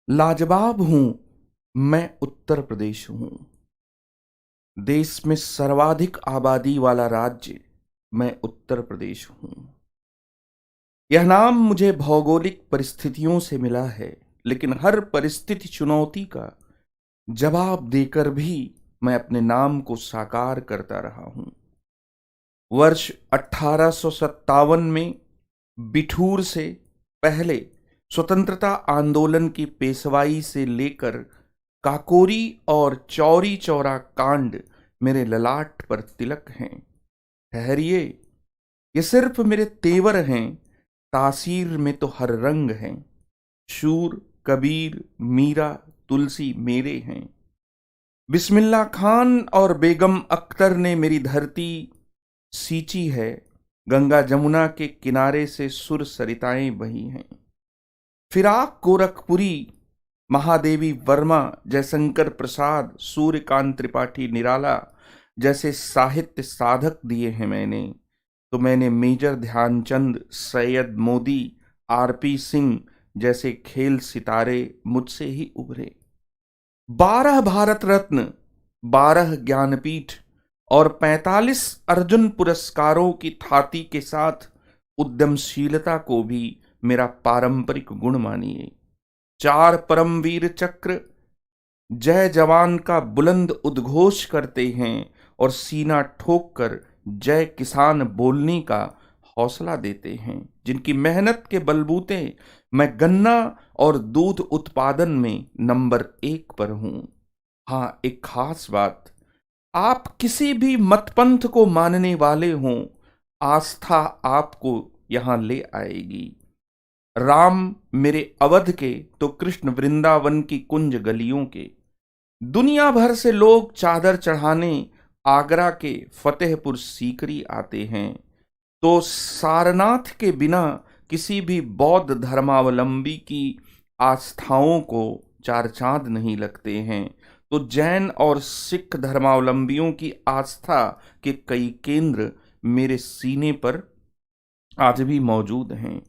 लाजवाब हूं, मैं उत्तर प्रदेश हूं। देश में सर्वाधिक आबादी वाला राज्य मैं उत्तर प्रदेश हूं। यह नाम मुझे भौगोलिक परिस्थितियों से मिला है, लेकिन हर परिस्थिति चुनौती का जवाब देकर भी मैं अपने नाम को साकार करता रहा हूं। वर्ष 1857 में बिठूर से पहले स्वतंत्रता आंदोलन की पेशवाई से लेकर काकोरी और चौरी चौरा कांड मेरे ललाट पर तिलक हैं। ठहरिए, ये सिर्फ मेरे तेवर हैं, तासीर में तो हर रंग हैं। शूर, कबीर, मीरा, तुलसी मेरे हैं। बिस्मिल्लाह खान और बेगम अख्तर ने मेरी धरती सींची है। गंगा जमुना के किनारे से सुर सरिताएं बही हैं। फिराक गोरखपुरी, महादेवी वर्मा, जयशंकर प्रसाद, सूर्यकांत त्रिपाठी निराला जैसे साहित्य साधक दिए हैं मैंने मेजर ध्यानचंद, सैयद मोदी, आरपी सिंह जैसे खेल सितारे मुझसे ही उभरे। 12 भारत रत्न, 12 ज्ञानपीठ और 45 अर्जुन पुरस्कारों की थाती के साथ उद्यमशीलता को भी मेरा पारंपरिक गुण मानिए। 4 परमवीर चक्र जय जवान का बुलंद उद्घोष करते हैं और सीना ठोक कर जय किसान बोलने का हौसला देते हैं, जिनकी मेहनत के बलबूते मैं गन्ना और दूध उत्पादन में नंबर 1 पर हूं। हाँ, एक खास बात, आप किसी भी मतपंथ को मानने वाले हों, आस्था आपको यहां ले आएगी। राम मेरे अवध के तो कृष्ण वृंदावन की कुंज गलियों के। दुनिया भर से लोग चादर चढ़ाने आगरा के फतेहपुर सीकरी आते हैं, तो सारनाथ के बिना किसी भी बौद्ध धर्मावलंबी की आस्थाओं को चार चांद नहीं लगते हैं। तो जैन और सिख धर्मावलंबियों की आस्था के कई केंद्र मेरे सीने पर आज भी मौजूद हैं।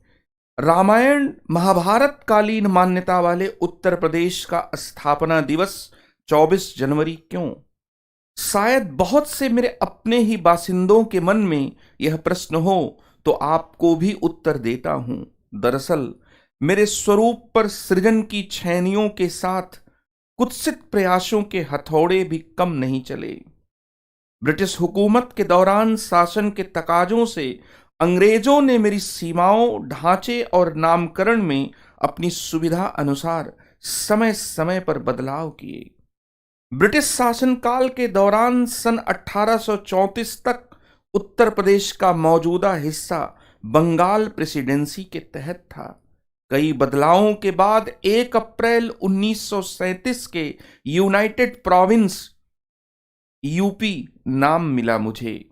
रामायण महाभारत कालीन मान्यता वाले उत्तर प्रदेश का स्थापना दिवस 24 जनवरी क्यों? शायद बहुत से मेरे अपने ही बासिंदों के मन में यह प्रश्न हो, तो आपको भी उत्तर देता हूं। दरअसल मेरे स्वरूप पर सृजन की छैनियों के साथ कुत्सित प्रयासों के हथौड़े भी कम नहीं चले। ब्रिटिश हुकूमत के दौरान शासन के तकाजों से अंग्रेजों ने मेरी सीमाओं, ढांचे और नामकरण में अपनी सुविधा अनुसार समय समय पर बदलाव किए। ब्रिटिश शासनकाल के दौरान सन 1834 तक उत्तर प्रदेश का मौजूदा हिस्सा बंगाल प्रेसिडेंसी के तहत था। कई बदलावों के बाद 1 अप्रैल 1937 के यूनाइटेड प्रोविंस यूपी नाम मिला मुझे।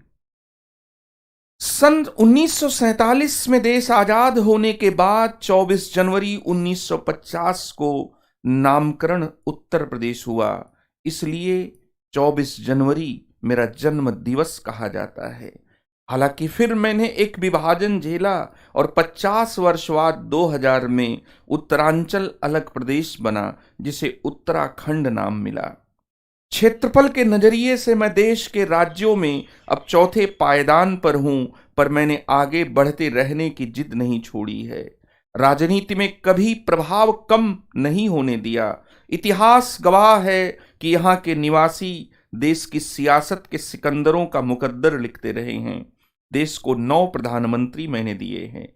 सन 1947 में देश आजाद होने के बाद 24 जनवरी 1950 को नामकरण उत्तर प्रदेश हुआ, इसलिए 24 जनवरी मेरा जन्म दिवस कहा जाता है। हालांकि फिर मैंने एक विभाजन झेला और 50 वर्ष बाद 2000 में उत्तरांचल अलग प्रदेश बना, जिसे उत्तराखंड नाम मिला। क्षेत्रफल के नजरिए से मैं देश के राज्यों में अब चौथे पायदान पर हूं, पर मैंने आगे बढ़ते रहने की जिद नहीं छोड़ी है। राजनीति में कभी प्रभाव कम नहीं होने दिया। इतिहास गवाह है कि यहाँ के निवासी देश की सियासत के सिकंदरों का मुकद्दर लिखते रहे हैं। देश को 9 प्रधानमंत्री मैंने दिए हैं।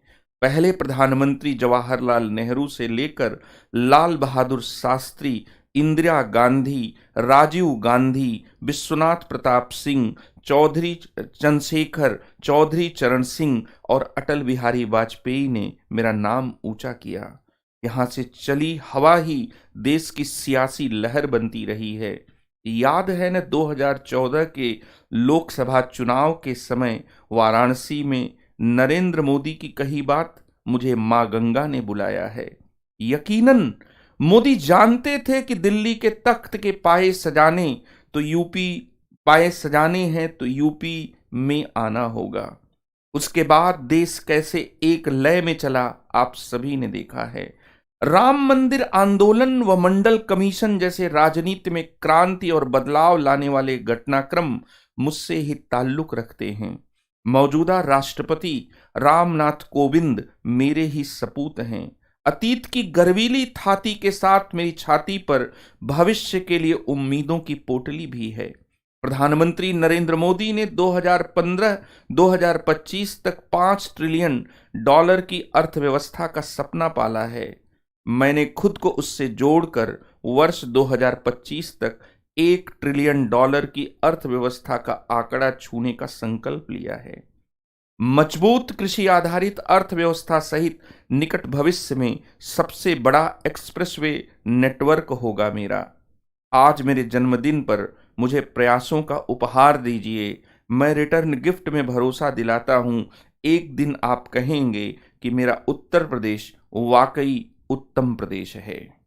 पहले प्रधानमंत्री जवाहरलाल नेहरू से लेकर लाल बहादुर शास्त्री, इंदिरा गांधी, राजीव गांधी, विश्वनाथ प्रताप सिंह, चौधरी चंद्रशेखर, चौधरी चरण सिंह और अटल बिहारी वाजपेयी ने मेरा नाम ऊंचा किया। यहाँ से चली हवा ही देश की सियासी लहर बनती रही है। याद है न 2014 के लोकसभा चुनाव के समय वाराणसी में नरेंद्र मोदी की कही बात, मुझे मां गंगा ने बुलाया है। यकीनन मोदी जानते थे कि दिल्ली के तख्त के पाए सजाने हैं तो यूपी में आना होगा। उसके बाद देश कैसे एक लय में चला, आप सभी ने देखा है। राम मंदिर आंदोलन व मंडल कमीशन जैसे राजनीति में क्रांति और बदलाव लाने वाले घटनाक्रम मुझसे ही ताल्लुक रखते हैं। मौजूदा राष्ट्रपति रामनाथ कोविंद मेरे ही सपूत हैं। अतीत की गर्वीली थाती के साथ मेरी छाती पर भविष्य के लिए उम्मीदों की पोटली भी है। प्रधानमंत्री नरेंद्र मोदी ने 2015-2025 तक $5 ट्रिलियन की अर्थव्यवस्था का सपना पाला है। मैंने खुद को उससे जोड़कर वर्ष 2025 तक $1 ट्रिलियन की अर्थव्यवस्था का आंकड़ा छूने का संकल्प लिया है। मजबूत कृषि आधारित अर्थव्यवस्था सहित निकट भविष्य में सबसे बड़ा एक्सप्रेसवे नेटवर्क होगा मेरा। आज मेरे जन्मदिन पर मुझे प्रयासों का उपहार दीजिए। मैं रिटर्न गिफ्ट में भरोसा दिलाता हूं, एक दिन आप कहेंगे कि मेरा उत्तर प्रदेश वाकई उत्तम प्रदेश है।